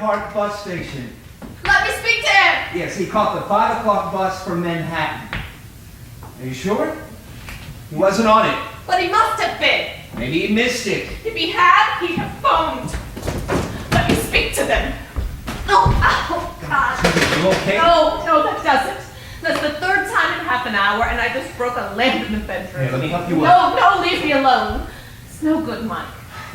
Park bus station. Let me speak to him! Yes, he caught the 5 o'clock bus from Manhattan. Are you sure? He wasn't on it. But he must have been. Maybe he missed it. If he had, he'd have phoned. Let me speak to them. Oh, God. You okay? No, that doesn't. That's the third time in half an hour, and I just broke a lamp in the bedroom. Here, let me help you up. No, leave me alone. It's no good, Mike.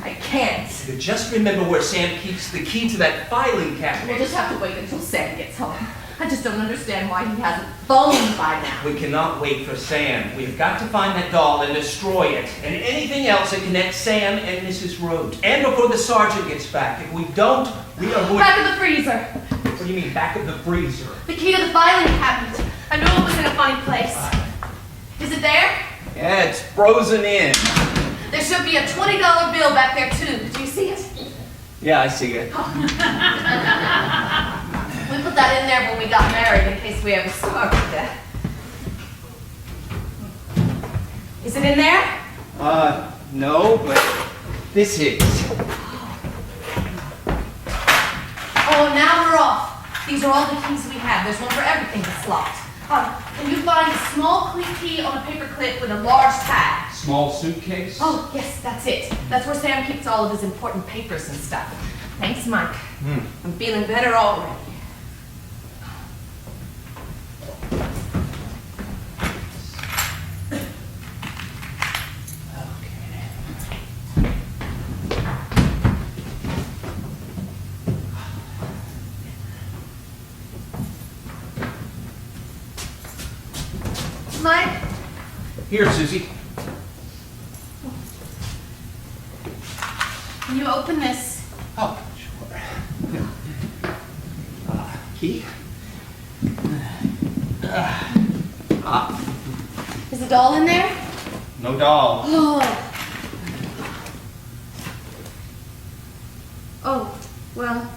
I can't. Just remember where Sam keeps the key to that filing cabinet. We'll just have to wait until Sam gets home. I just don't understand why he hasn't phoned by now. We cannot wait for Sam. We've got to find that doll and destroy it. And anything else that connects Sam and Mrs. Rhodes. And before the sergeant gets back. If we don't, we are going... Back of the freezer. What do you mean, back of the freezer? The key to the filing cabinet. I knew it was in a funny place. Is it there? Yeah, it's frozen in. There should be a $20 bill back there, too. Do you see it? Yeah, I see it. We put that in there when we got married in case we ever started that. Is it in there? No, but this is. Oh, now we're off. These are all the keys we have. There's one for everything that's locked. Can you find a small key on a paper clip with a large tag? Small suitcase? Oh, yes, that's it. That's where Sam keeps all of his important papers and stuff. Thanks, Mike. I'm feeling better already. Mike? Here, Susie. Can you open this? Oh, sure. Key? Is the doll in there? No doll. Oh, well,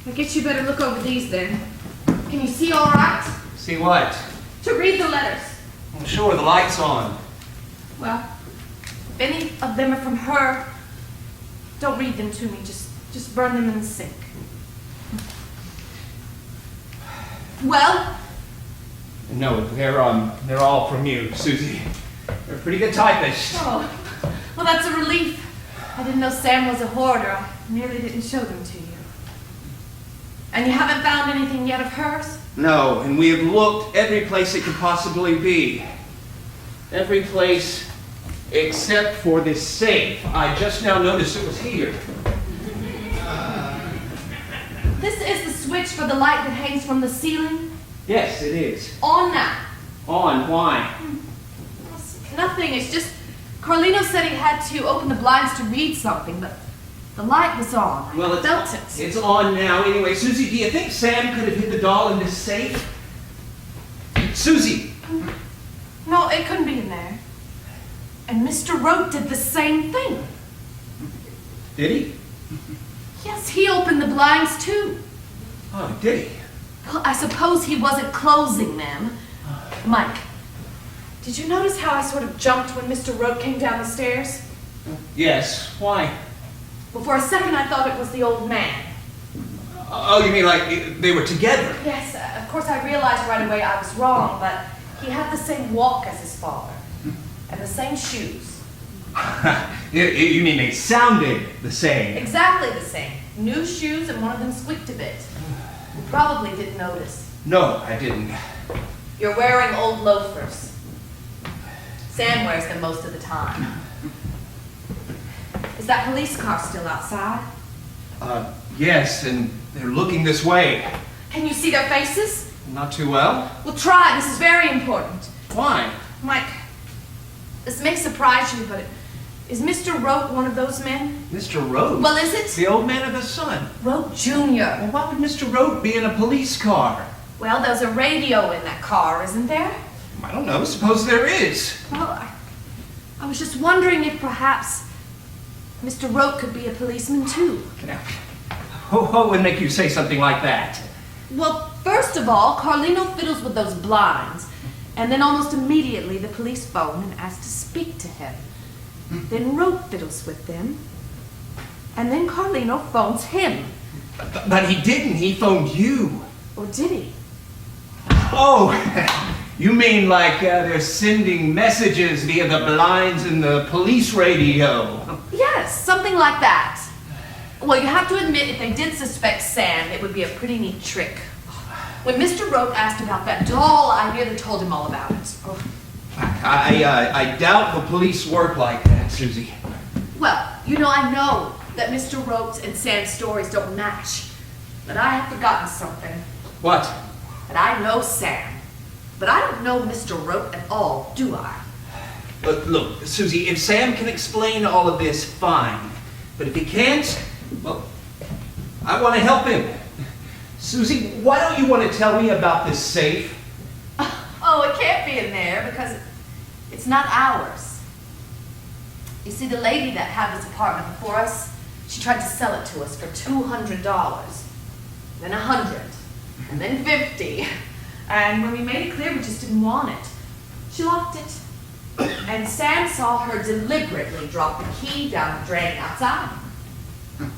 I guess you better look over these then. Can you see all right? See what? To read the letters. I'm sure the light's on. Well, if any of them are from her, don't read them to me. Just burn them in the sink. Well? No, they're all from you, Susie. You're a pretty good typist. Oh, well, that's a relief. I didn't know Sam was a hoarder. I nearly didn't show them to you. And you haven't found anything yet of hers? No, and we have looked every place it could possibly be. Every place except for this safe. I just now noticed it was here. This is the switch for the light that hangs from the ceiling? Yes, it is. On now. On, why? Nothing, it's just Carlino said he had to open the blinds to read something, but the light was on. Well, I felt it. It's on now anyway. Susie, do you think Sam could have hid the doll in this safe? Susie! No, it couldn't be in there. And Mr. Rote did the same thing. Did he? Yes, he opened the blinds too. Oh, did he? Well, I suppose he wasn't closing them. Mike, did you notice how I sort of jumped when Mr. Rote came down the stairs? Yes. Why? Well, for a second I thought it was the old man. Oh, you mean like they were together? Yes, of course I realized right away I was wrong, but he had the same walk as his father. And the same shoes. You mean they sounded the same? Exactly the same. New shoes and one of them squeaked a bit. You probably didn't notice. No, I didn't. You're wearing old loafers. Sam wears them most of the time. Is that police car still outside? Yes, and they're looking this way. Can you see their faces? Not too well. Well, try. This is very important. Why? Mike, this may surprise you, but is Mr. Rote one of those men? Mr. Rote? Well, is it? The old man of the sun. Rote Jr. Well, why would Mr. Rote be in a police car? Well, there's a radio in that car, isn't there? I don't know. Suppose there is. Well, I was just wondering if perhaps Mr. Rote could be a policeman too. Now, what would make you say something like that? Well, first of all, Carlino fiddles with those blinds, and then almost immediately the police phone and ask to speak to him. Then Rote fiddles with them, and then Carlino phones him. But he didn't. He phoned you. Or did he? Oh, you mean like they're sending messages via the blinds in the police radio? Yes, something like that. Well, you have to admit, if they did suspect Sam, it would be a pretty neat trick. When Mr. Rote asked about that doll, I nearly told him all about it. Oh. I doubt the police work like that, Susie. Well, I know that Mr. Rote's and Sam's stories don't match. But I have forgotten something. What? That I know Sam. But I don't know Mr. Rote at all, do I? Look, Susie, if Sam can explain all of this, fine. But if he can't, well, I want to help him. Susie, why don't you want to tell me about this safe? Oh, it can't be in there because it's not ours. You see, the lady that had this apartment before us, she tried to sell it to us for $200, then $100, and then $50. And when we made it clear we just didn't want it, she locked it. And Sam saw her deliberately drop the key down the drain outside.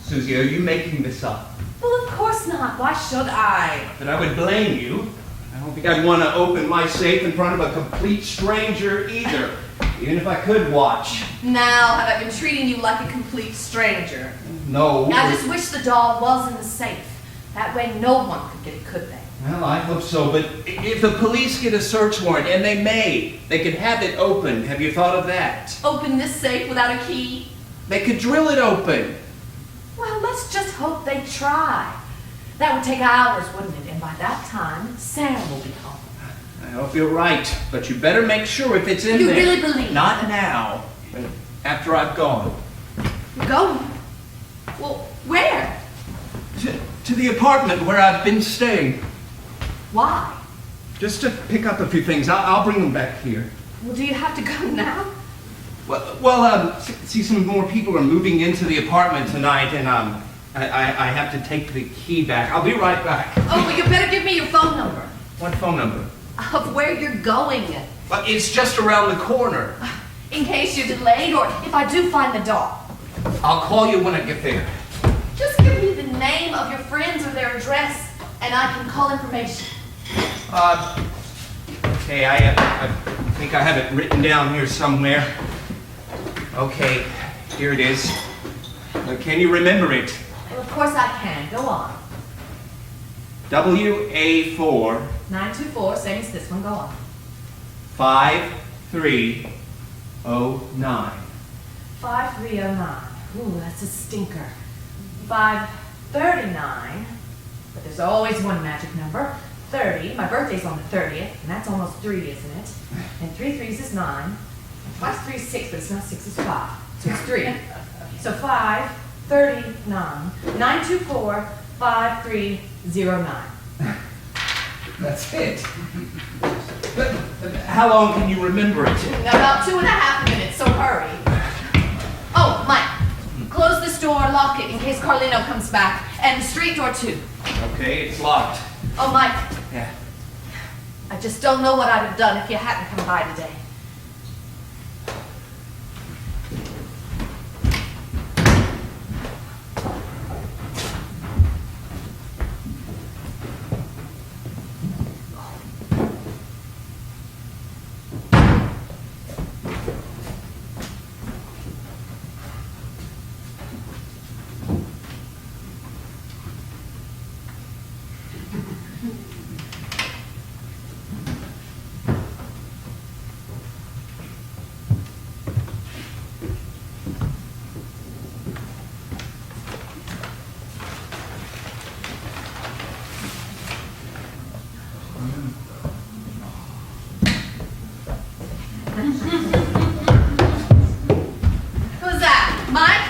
Susie, are you making this up? Well, of course not. Why should I? Then I would blame you. I don't think I'd want to open my safe in front of a complete stranger either, even if I could watch. Now, have I been treating you like a complete stranger? No. I just wish the doll was in the safe. That way no one could get it, could they? Well, I hope so, but if the police get a search warrant, and they could have it open. Have you thought of that? Open this safe without a key? They could drill it open. Well, let's just hope they try. That would take hours, wouldn't it? And by that time, Sam will be home. I hope you're right, but you better make sure if it's in You there. really believe? Not now, but after I've gone. You're going? Well, where? To the apartment where I've been staying. Why? Just to pick up a few things. I'll bring them back here. Well, do you have to go now? See, some more people are moving into the apartment tonight, and I have to take the key back. I'll be right back. Oh, but you better give me your phone number. What phone number? Of where you're going. Well, it's just around the corner. In case you're delayed, or if I do find the doll. I'll call you when I get there. Just give me the name of your friends or their address, and I can call information. Okay, I think I have it written down here somewhere. Okay, here it is. Can you remember it? Well, of course I can. Go on. WA4 924, same as this one. Go on. 5309. 5309. Ooh, that's a stinker. 539. But there's always one magic number. 30. My birthday's on the 30th, and that's almost 3, isn't it? And 3 threes is 9. And twice 3 is 6, but it's not 6, it's 5. So it's 3. So 539 924 5309. That's it. But how long can you remember it? About 2.5 minutes, so hurry. Oh, Mike, close this door, lock it in case Carlino comes back, and the street door too. Okay, it's locked. Oh, Mike, Yeah. I just don't know what I'd have done if you hadn't come by today. Who's that? Mike?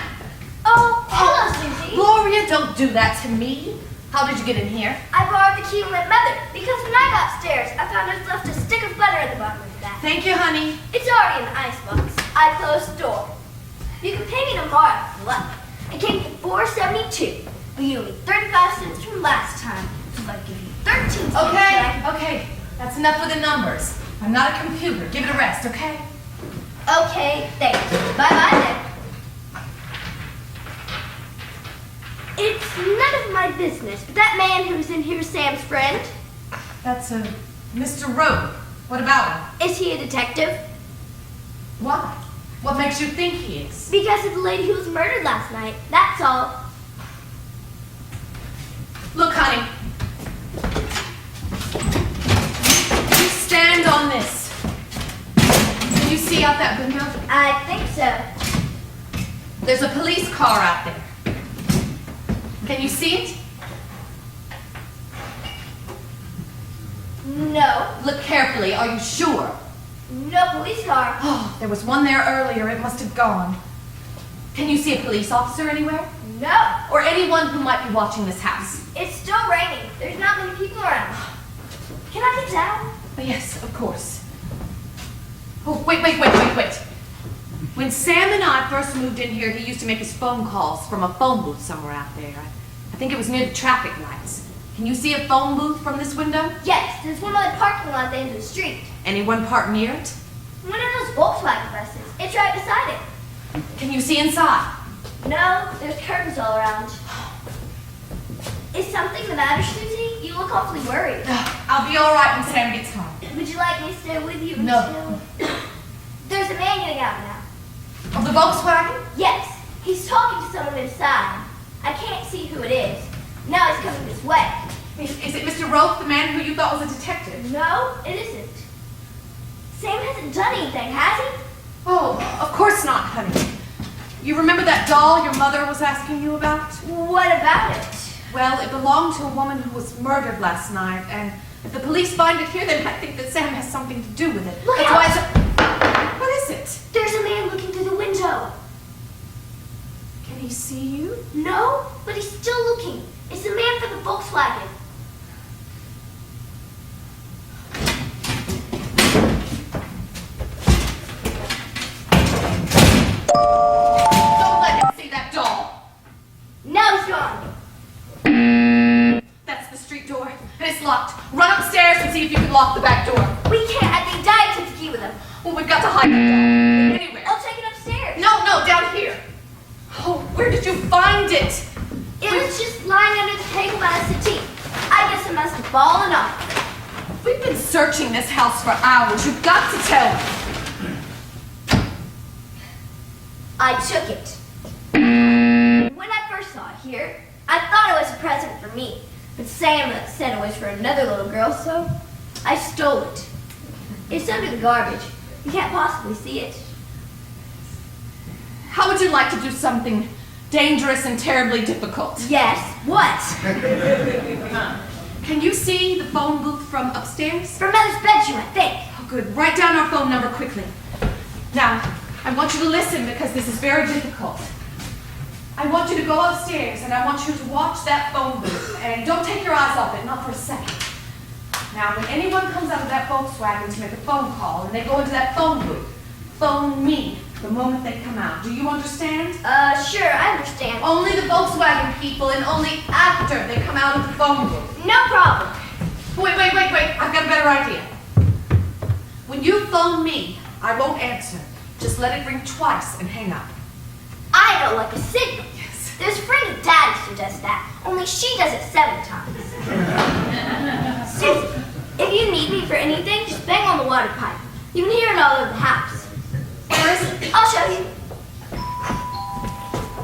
Oh, hello, Susie. Gloria, don't do that to me. How did you get in here? I borrowed the key from my mother because when I got upstairs, I found I'd left a stick of butter at the bottom of the bath. Thank you, honey. It's already in the icebox. I closed the door. You can pay me tomorrow if you like. It came to $4.72, but you owe me 35 cents from last time, so I give you 13 cents. Okay. That's enough with the numbers. I'm not a computer. Give it a rest, okay? Okay, thanks. Bye-bye then. It's none of my business, but that man who's in here is Sam's friend. That's Mr. Rowe. What about him? Is he a detective? Why? What makes you think he is? Because of the lady who was murdered last night. That's all. Look, honey. You stand on this. Can you see out that window? I think so. There's a police car out there. Can you see it? No. Look carefully. Are you sure? No police car. Oh, there was one there earlier. It must have gone. Can you see a police officer anywhere? No. Or anyone who might be watching this house? It's still raining. There's not many people around. Can I get down? Oh, yes, of course. Oh, wait. When Sam and I first moved in here, he used to make his phone calls from a phone booth somewhere out there. I think it was near the traffic lights. Can you see a phone booth from this window? Yes, there's one on the parking lot at the end of the street. Anyone parked near it? One of those Volkswagen buses. It's right beside it. Can you see inside? No, there's curtains all around. Is something the matter, Susie? You look awfully worried. I'll be all right when Sam gets home. Would you like me to stay with you No. until... There's a man getting out now. Of the Volkswagen? Yes, he's talking to someone inside. I can't see who it is. Now he's coming this way. Is it Mr. Rope, the man who you thought was a detective? No, it isn't. Sam hasn't done anything, has he? Oh, of course not, honey. You remember that doll your mother was asking you about? What about it? Well, it belonged to a woman who was murdered last night, and if the police find it here, they might think that Sam has something to do with it. Look That's out! why it's What is it? There's a man looking through the window. Can he see you? No, but he's still looking. It's the man from the Volkswagen. Don't let him see that doll. Now he's gone. That's the street door, and it's locked. Run upstairs and see if you can lock the back door. We can't. I think Daddy took the key with him. Well, we've got to hide that doll. Anywhere. I'll take it upstairs. No, down here. Oh, where did you find it? It was just lying under the table by the settee. I guess it must have fallen off. We've been searching this house for hours. You've got to tell me. I took it. When I first saw it here, I thought it was a present for me. But Sam said it was for another little girl, so I stole it. It's under the garbage. You can't possibly see it. How would you like to do something dangerous and terribly difficult? Yes, what? Can you see the phone booth from upstairs? From Mother's bedroom, I think. Oh, good. Write down our phone number quickly. Now, I want you to listen because this is very difficult. I want you to go upstairs and I want you to watch that phone booth. And don't take your eyes off it, not for a second. Now, when anyone comes out of that Volkswagen to make a phone call and they go into that phone booth, phone me the moment they come out. Do you understand? Sure, I understand. Only the Volkswagen people and only after they come out of the phone booth. No problem. Wait. I've got a better idea. When you phone me, I won't answer. Just let it ring twice and hang up. I know, like a signal. Yes. There's a friend of Daddy's who does that, only she does it 7 times. Susie, if you need me for anything, just bang on the water pipe. You can hear it all over the house. Where is it? I'll show you.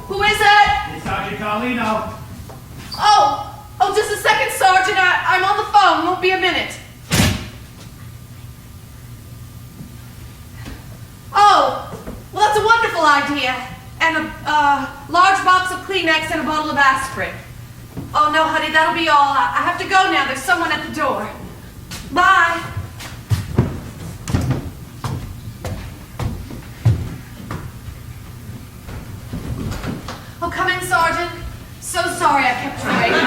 Who is it? It's Sergeant Carlino. Oh, just a second, Sergeant. I'm on the phone. Won't be a minute. Oh, well, that's a wonderful idea. And a large box of Kleenex and a bottle of aspirin. Oh, no, honey, that'll be all. I have to go now. There's someone at the door. Bye. Oh, come in, Sergeant. So sorry I kept you waiting.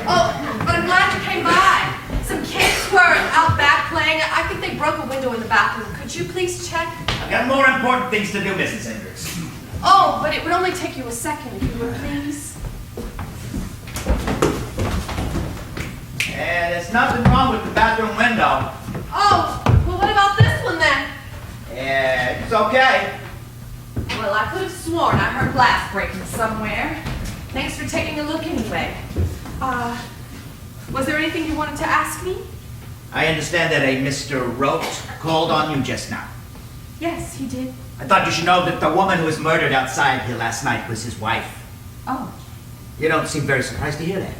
Oh, but I'm glad you came by. Some kids were out back playing. I think they broke a window in the bathroom. Could you please check? I've got more important things to do, Mrs. Hendricks. Oh, but it would only take you a second if you would please. And there's nothing wrong with the bathroom window. Oh, well, what about this one then? Yeah, it's okay. Well, Well, I could have sworn I heard glass breaking somewhere. Thanks for taking a look anyway. Was there anything you wanted to ask me? I understand that a Mr. Rote called on you just now. Yes, he did. I thought you should know that the woman who was murdered outside here last night was his wife. Oh. You don't seem very surprised to hear that.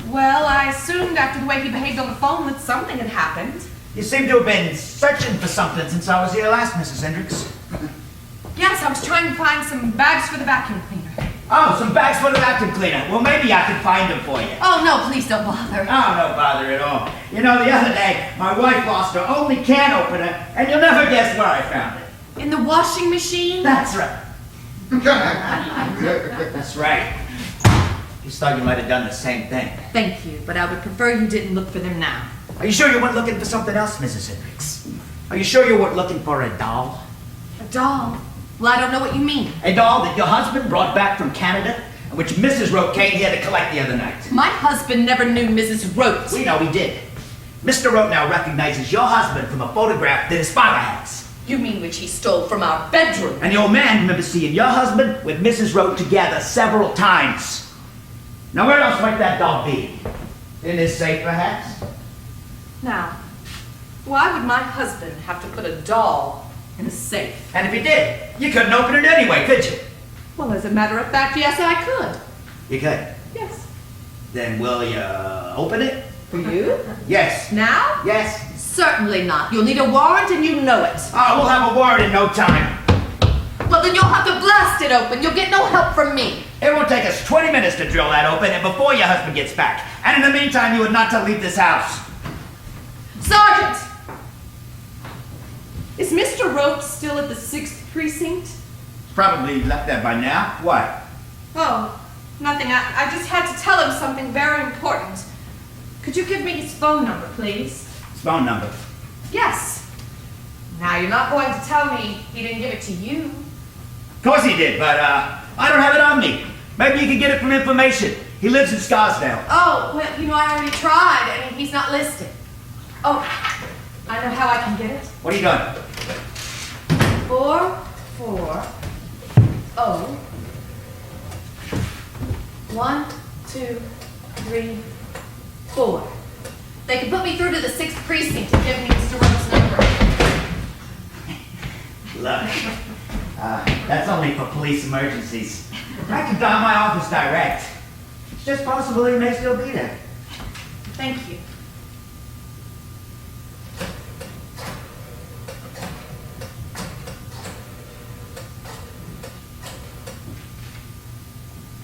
Well, I assumed after the way he behaved on the phone that something had happened. You seem to have been searching for something since I was here last, Mrs. Hendricks. Yes, I was trying to find some bags for the vacuum cleaner. Oh, some bags for the vacuum cleaner. Well, maybe I can find them for you. Oh, no, please don't bother. Oh, no bother at all. You know, the other day, my wife lost her only can opener, and you'll never guess where I found it. In the washing machine? That's right. That's right. Just thought you might have done the same thing. Thank you, but I would prefer you didn't look for them now. Are you sure you weren't looking for something else, Mrs. Hendricks? Are you sure you weren't looking for a doll? A doll? Well, I don't know what you mean. A doll that your husband brought back from Canada, and which Mrs. Rote came here to collect the other night. My husband never knew Mrs. Rote. We know he did. Mr. Rote now recognizes your husband from a photograph that his father has. You mean which he stole from our bedroom? And the old man remembers seeing your husband with Mrs. Rote together several times. Now where else might that doll be? In his safe, perhaps? Now, why would my husband have to put a doll in a safe? And if he did, you couldn't open it anyway, could you? Well, as a matter of fact, yes, I could. You could. Yes. Then will you open it? For you? Yes. Now? Yes. Certainly not. You'll need a warrant and you know it. Oh, we'll have a warrant in no time. Well, then you'll have to blast it open. You'll get no help from me. It will take us 20 minutes to drill that open, and before your husband gets back. And in the meantime, you are not to leave this house. Sergeant! Is Mr. Rote still at the 6th precinct? Probably left there by now. What? Oh, nothing. I just had to tell him something very important. Could you give me his phone number, please? His phone number. Yes. Now, you're not going to tell me he didn't give it to you. Of course he did, but I don't have it on me. Maybe you can get it from information. He lives in Scarsdale. Oh, well, I already tried, and he's not listed. Oh, I know how I can get it. What are you doing? 440-123-4. They can put me through to the 6th precinct and give me Mr. Rote's number. Look, that's only for police emergencies. I can dial my office direct. It's just possible he may still be there. Thank you.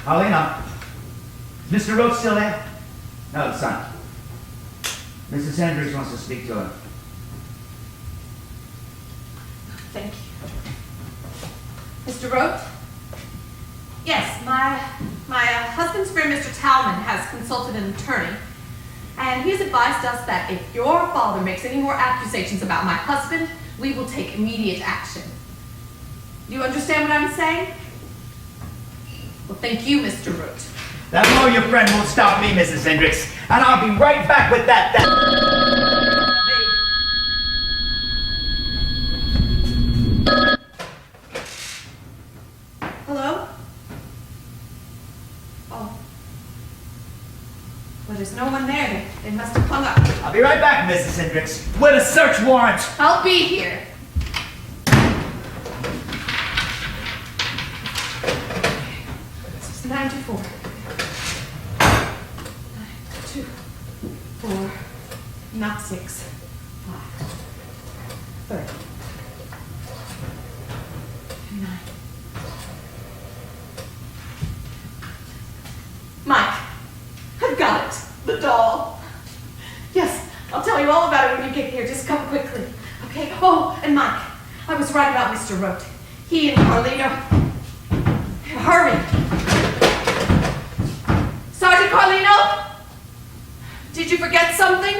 Paulina, is Mr. Rote still there? No, son. Mrs. Hendricks wants to speak to him. Thank you. Mr. Rote? Yes, my husband's friend, Mr. Talman, has consulted an attorney, and he has advised us that if your father makes any more accusations about my husband, we will take immediate action. Do you understand what I'm saying? Well, thank you, Mr. Rote. That lawyer friend won't stop me, Mrs. Hendricks, and I'll be right back with that. Hello? Oh. Well, there's no one there. They must have hung up. I'll be right back, Mrs. Hendricks, with a search warrant. I'll be here. This is 94. 2, 4, not 6, 5, 30, 9. Mike, I've got it. The doll. Yes, I'll tell you all about it when you get here. Just come quickly. Okay? Oh, and Mike, I was right about Mr. Rote. He and Carlino. Hurry. Sergeant Carlino? Did you forget something?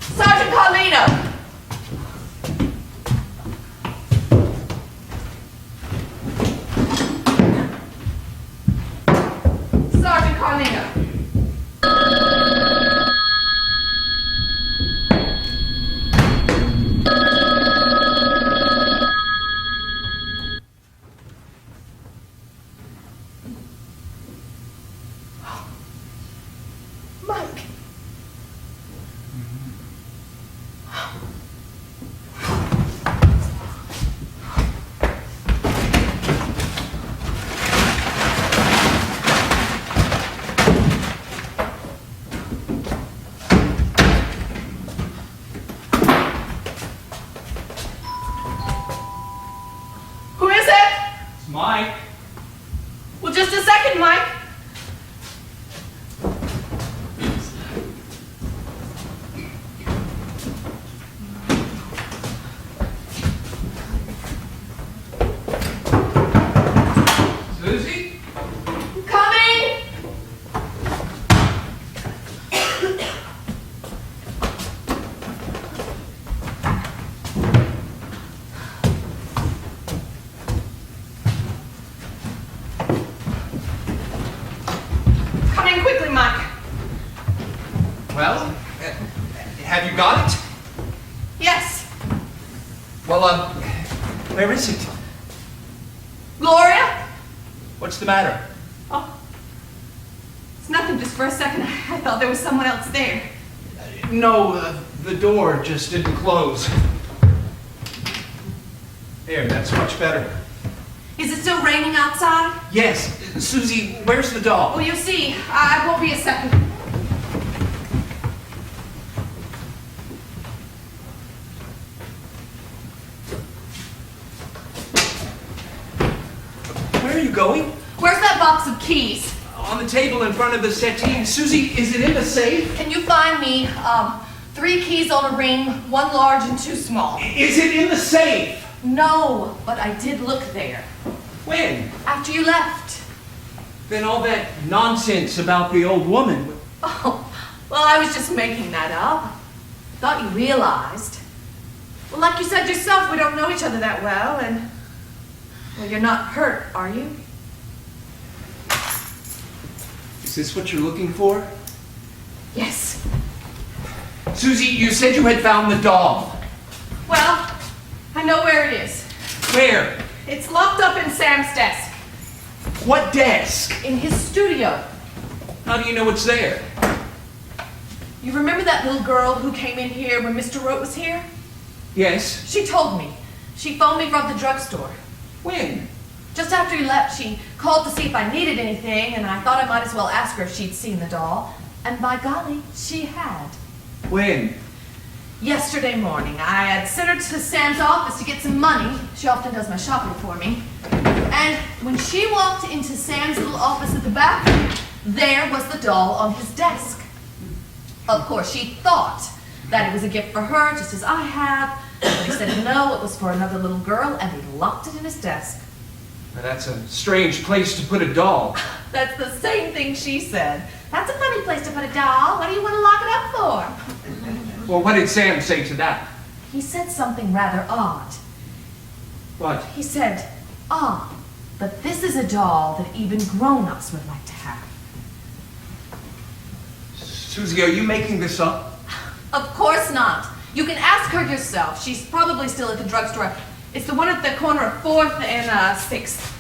Sergeant Carlino! Sergeant Carlino. got it? Yes. Well, where is it? Gloria? What's the matter? Oh. It's nothing, just for a second. I thought there was someone else there. No, the door just didn't close. There, that's much better. Is it still raining outside? Yes, Susie, where's the doll? Well, you see, I won't be a second. Where are you going? Where's that box of keys? On the table in front of the settee. Susie, is it in the safe? Can you find me 3 keys on a ring, 1 large and 2 small? Is it in the safe? No, but I did look there. When? After you left. Then all that nonsense about the old woman. Oh, well, I was just making that up. Thought you realized. Well, like you said yourself, we don't know each other that well, and... Well, you're not hurt, are you? Is this what you're looking for? Yes. Susie, you said you had found the doll. Well, I know where it is. Where? It's locked up in Sam's desk. What desk? In his studio. How do you know it's there? You remember that little girl who came in here when Mr. Rote was here? Yes. She told me. She phoned me from the drugstore. When? Just after he left, she called to see if I needed anything, and I thought I might as well ask her if she'd seen the doll. And by golly, she had. When? Yesterday morning, I had sent her to Sam's office to get some money. She often does my shopping for me. And when she walked into Sam's little office at the back, there was the doll on his desk. Of course, she thought that it was a gift for her, just as I have. But he said no, it was for another little girl, and he locked it in his desk. Now, that's a strange place to put a doll. That's the same thing she said. That's a funny place to put a doll. What do you want to lock it up for? Well, what did Sam say to that? He said something rather odd. What? He said, but this is a doll that even grown-ups would like to have. Susie, are you making this up? Of course not. You can ask her yourself. She's probably still at the drugstore. It's the one at the corner of 4th and 6th.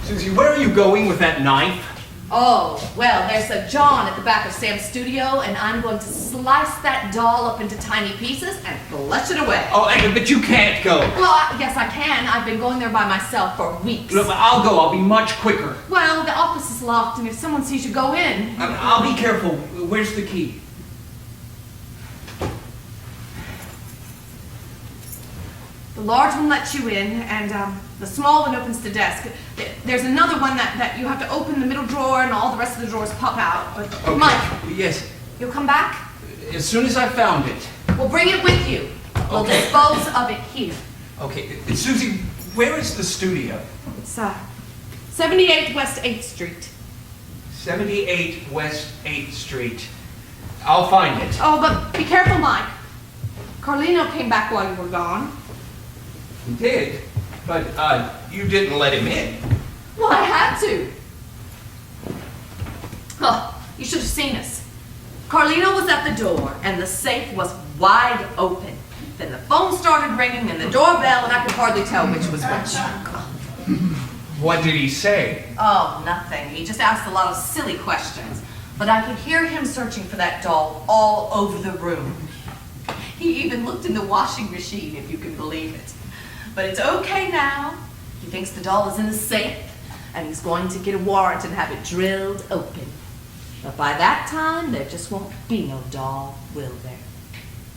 Susie, where are you going with that knife? Oh, well, there's a John at the back of Sam's studio, and I'm going to slice that doll up into tiny pieces and flush it away. Oh, but you can't go. Well, yes, I can. I've been going there by myself for weeks. Look, I'll go. I'll be much quicker. Well, the office is locked, and if someone sees you go in... I'll be careful. Where's the key? The large one lets you in, and the small one opens the desk. There's another one that you have to open the middle drawer, and all the rest of the drawers pop out. Okay. Mike, Yes. you'll come back? As soon as I found it. We'll bring it with you. We'll Okay. dispose of it here. Okay. Susie, where is the studio? It's 78 West 8th Street. 78 West 8th Street. I'll find it. Oh, but be careful, Mike. Carlino came back while you were gone. He did, but you didn't let him in. Well, I had to. Oh, you should have seen us. Carlino was at the door, and the safe was wide open. Then the phone started ringing, and the doorbell, and I could hardly tell which was which. What did he say? Oh, nothing. He just asked a lot of silly questions. But I could hear him searching for that doll all over the room. He even looked in the washing machine, if you can believe it. But it's okay now. He thinks the doll is in the safe, and he's going to get a warrant and have it drilled open. But by that time, there just won't be no doll, will there?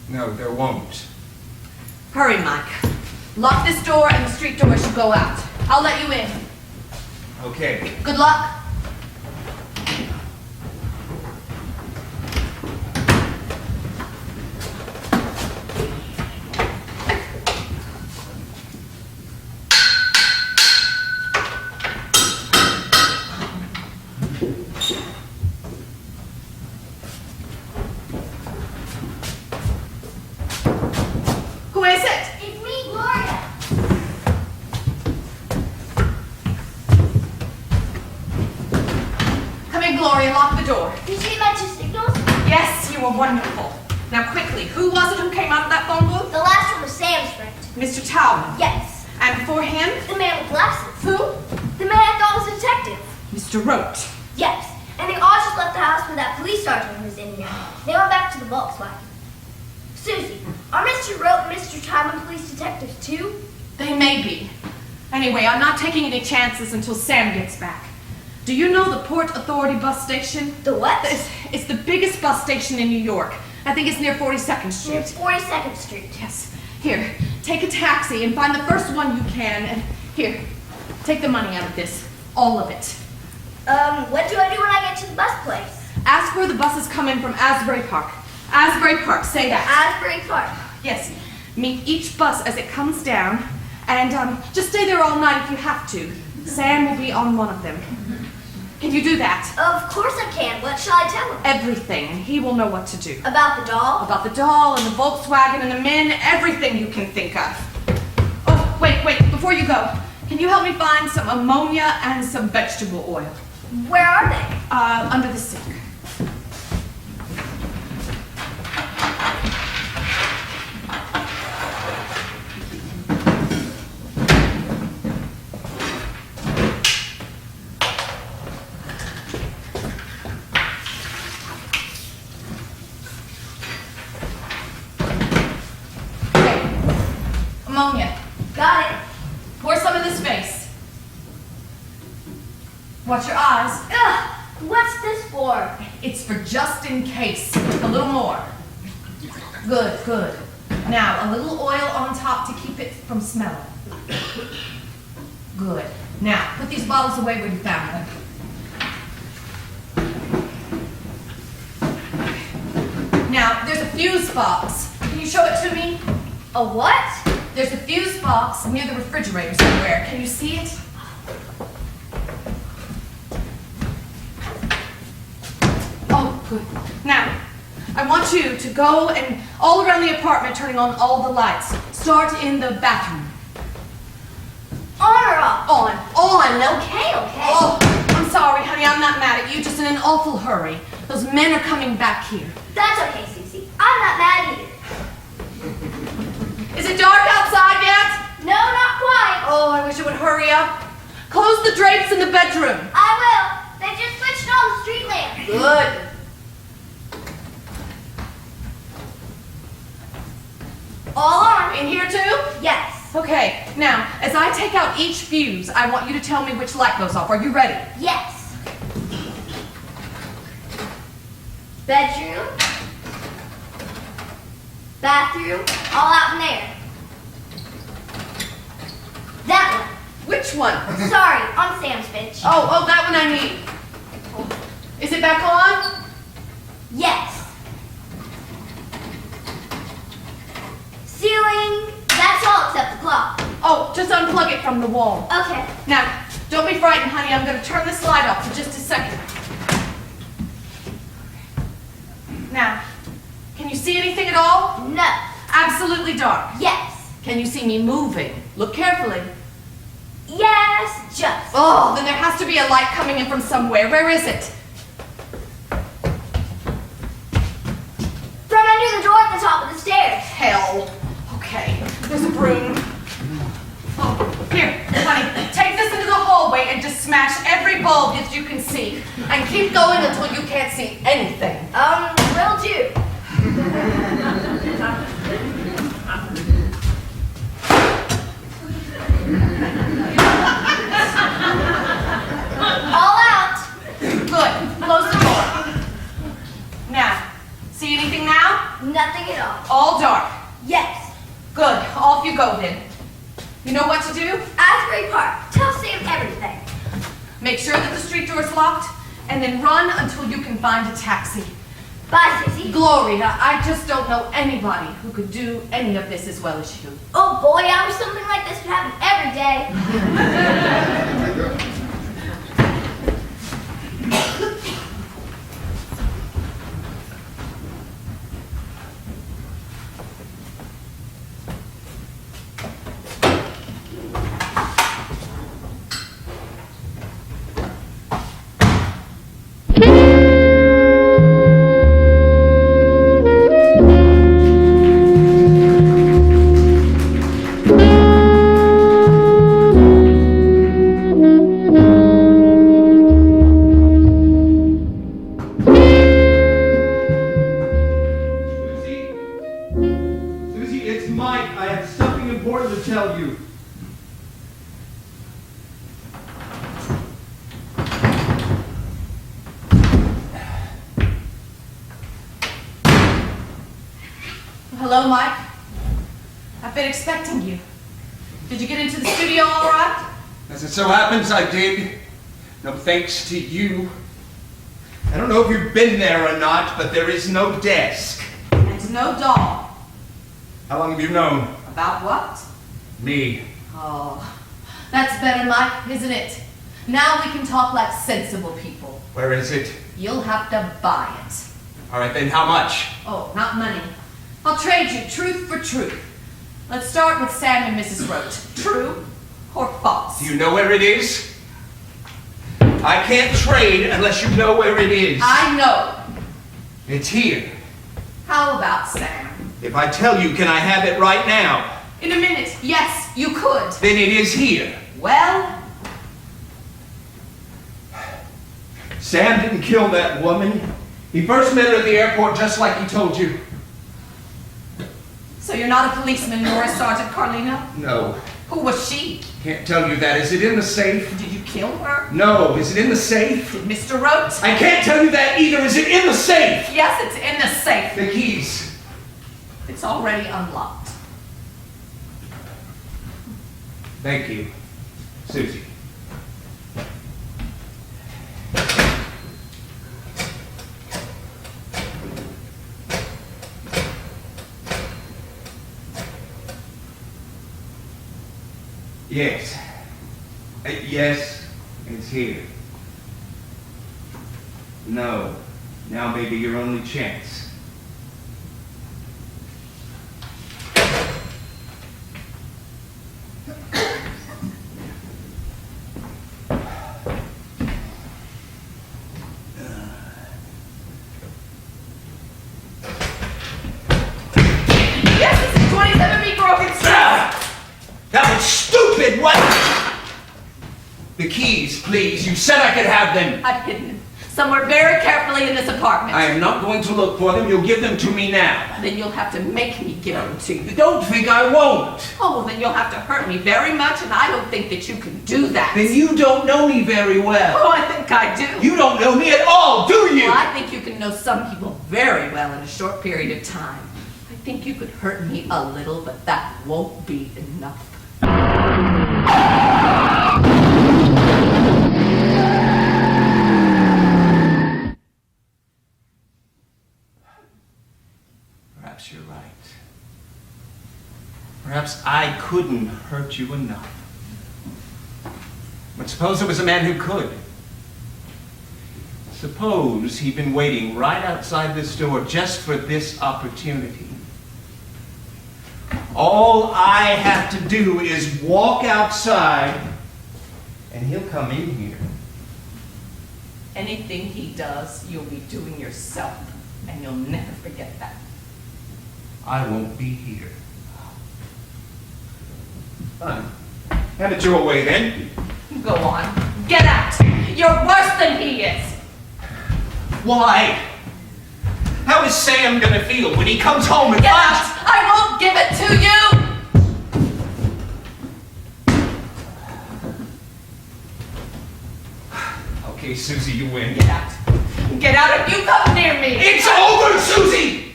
No, there won't. Hurry, Mike. Lock this door and the street door should go out. I'll let you in. Okay. Good luck. Who is it? It's me, Gloria. Come in, Gloria. Lock the door. Did you see my 2 signals? Yes, you were wonderful. Now quickly, who was it who came out of that phone booth? The last one was Sam's friend. Mr. Talman. Yes. And before him? The man with glasses. Who? The man I thought was a detective. Mr. Roach. Yes. And they all just left the house when that police sergeant was in here. They went back to the Volkswagen. Susie, are Mr. Rote and Mr. Timon police detectives too? They may be. Anyway, I'm not taking any chances until Sam gets back. Do you know the Port Authority bus station? The what? It's the biggest bus station in New York. I think it's near 42nd Street. It's 42nd Street. Yes. Here, take a taxi and find the first one you can. And here, take the money out of this. All of it. What do I do when I get to the bus place? Ask where the buses come in from Asbury Park. Asbury Park, say that. Asbury Park. Yes. Meet each bus as it comes down. And just stay there all night if you have to. Sam will be on one of them. Can you do that? Of course I can. What shall I tell him? Everything. He will know what to do. About the doll? About the doll and the Volkswagen and the men, everything you can think of. Oh, wait, before you go, can you help me find some ammonia and some vegetable oil? Where are they? Under the sink. Ammonia. Got it. Pour some in this vase. Watch your eyes. Ugh, what's this for? It's for just in case. A little more. Good. Now, a little oil on top to keep it from smelling. Good. Now, put these bottles away where you found them. Now, there's a fuse box. Can you show it to me? A what? There's a fuse box near the refrigerator somewhere. Can you see it? Oh, good. Now, I want you to go and all around the apartment turning on all the lights. Start in the bathroom. On or off? On. Okay. Oh, I'm sorry, honey. I'm not mad at you. Just in an awful hurry. Those men are coming back here. That's okay, Susie. I'm not mad either. Is it dark outside yet? No, not quite. Oh, I wish it would hurry up. Close the drapes in the bedroom. I will. They just switched on the street lamp. Good. All on. In here too? Yes. Okay, now, as I take out each fuse, I want you to tell me which light goes off. Are you ready? Yes. Bedroom. Bathroom. All out in there. That Which one? one. Sorry, on Sam's bench. Oh, that one I need. Is it back on? Yes. Ceiling. That's all except the clock. Oh, just unplug it from the wall. Okay. Now, don't be frightened, honey. I'm going to turn this light off for just a second. Now, can you see anything at all? No. Absolutely dark. Yes. Can you see me moving? Look carefully. Yes, just. Oh, then there has to be a light coming in from somewhere. Where is it? From under the door at the top of the stairs. Hell. Okay, there's a broom. Oh, here, honey, take this into the hallway and just smash every bulb that you can see. And keep going until you can't see anything. Will do. All out. Good, close the door. Now, see anything now? Nothing at all. All dark. Yes. Good, off you go then. You know what to do? Asbury Park. Tell Sam everything. Make sure that the street door's locked, and then run until you can find a taxi. Bye, Susie. Gloria, I just don't know anybody who could do any of this as well as you. Oh boy, I wish something like this would happen every day. Hello, Mike. I've been expecting you. Did you get into the studio all right? As it so happens, I did. No thanks to you. I don't know if you've been there or not, but there is no desk. And no doll. How long have you known? About what? Me. Oh, that's better, Mike, isn't it? Now we can talk like sensible people. Where is it? You'll have to buy it. All right, then how much? Oh, not money. I'll trade you truth for truth. Let's start with Sam and Mrs. Roach. True or false? Do you know where it is? I can't trade unless you know where it is. I know. It's here. How about Sam? If I tell you, can I have it right now? In a minute. Yes, you could. Then it is here. Well, Sam didn't kill that woman. He first met her at the airport just like he told you. so you're not a policeman nor a Sergeant Carlino? No, Who was she? can't tell you that. Is it in the safe? Did you kill her? No, is it in the safe? Did Mr. Roach? I can't tell you that either. Is it in the safe? Yes, it's in the safe. The keys. It's already unlocked. Thank you, Susie. Yes. Yes, it's here. No. Now may be your only chance. Yes, it's 27B Broken Street. That was stupid! What? The keys, please. You said I could have them. I've hidden them somewhere very carefully in this apartment. I am not going to look for them. You'll give them to me now. Then you'll have to make me give them to you. Don't think I won't. Oh, well, then you'll have to hurt me very much, and I don't think that you can do that. Then you don't know me very well. Oh, I think I do. You don't know me at all, do you? Well, I think you can know some people very well in a short period of time. I think you could hurt me a little, but that won't be enough. Perhaps you're right. Perhaps I couldn't hurt you enough. But suppose there was a man who could. Suppose he'd been waiting right outside this door just for this opportunity. All I have to do is walk outside, and he'll come in here. Anything he does, you'll be doing yourself, and you'll never forget that. I won't be here. Fine. Have it your way then. Go on. Get out. You're worse than he is. Why? How is Sam gonna feel when he comes home and Get finds... out. I won't give it to you. Okay, Susie, you win. Get out. Get out if you come near me. It's over, Susie!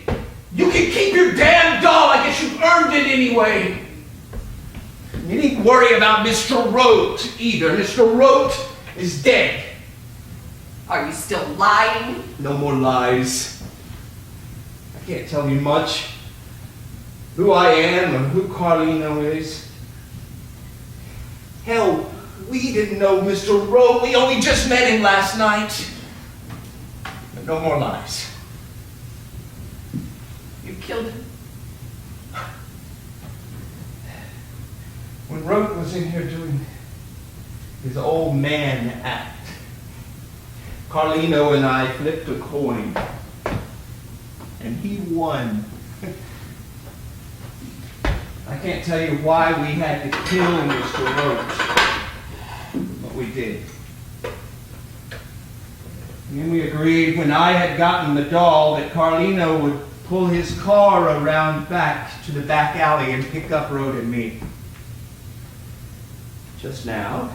You can keep your damn doll. I guess you've earned it anyway. You needn't worry about Mr. Rote either. Mr. Rote is dead. Are you still lying? No more lies. I can't tell you much. Who I am or who Carlino is. Hell, we didn't know Mr. Rote. We only just met him last night. But no more lies. You killed him. When Rote was in here doing his old man act, Carlino and I flipped a coin, and he won. I can't tell you why we had to kill Mr. Roach, but we did. And then we agreed when I had gotten the doll that Carlino would pull his car around back to the back alley and pick up Roach and me. Just now,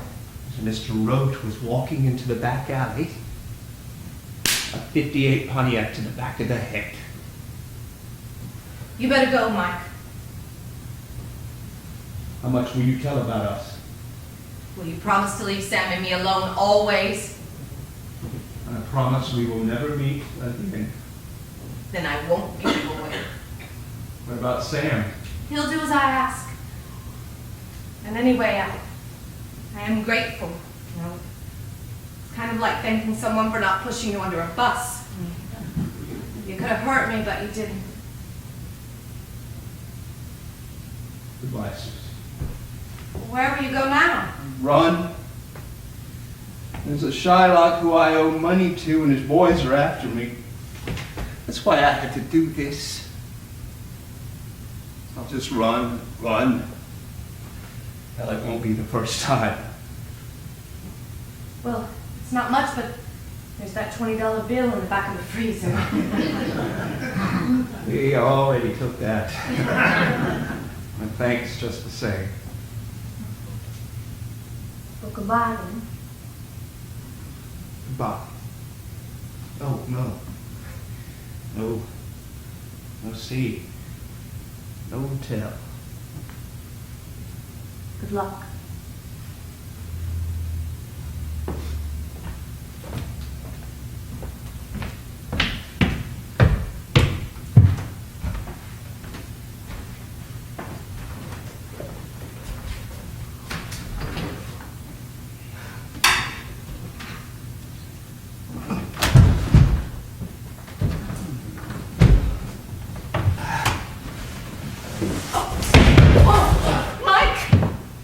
as Mr. Roach was walking into the back alley, a 58 Pontiac to the back of the head. You better go, Mike. How much will you tell about us? Will you promise to leave Sam and me alone always? I promise we will never meet again. Then I won't give you away. What about Sam? He'll do as I ask. And anyway, I am grateful. You know, it's kind of like thanking someone for not pushing you under a bus. You could have hurt me, but you didn't. Goodbye, Susie. Where will you go now? Run. There's a Shylock who I owe money to, and his boys are after me. That's why I had to do this. I'll just run. Hell, it won't be the first time. Well, it's not much, but there's that $20 bill in the back of the freezer. We already took that. And thanks just the same. Well, goodbye then. Goodbye. Oh, no. No. No see. No tell. Good luck.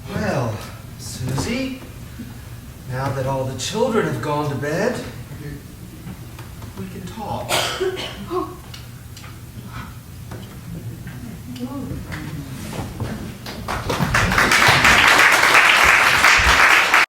Well, Susie, now that all the children have gone to bed, we can talk.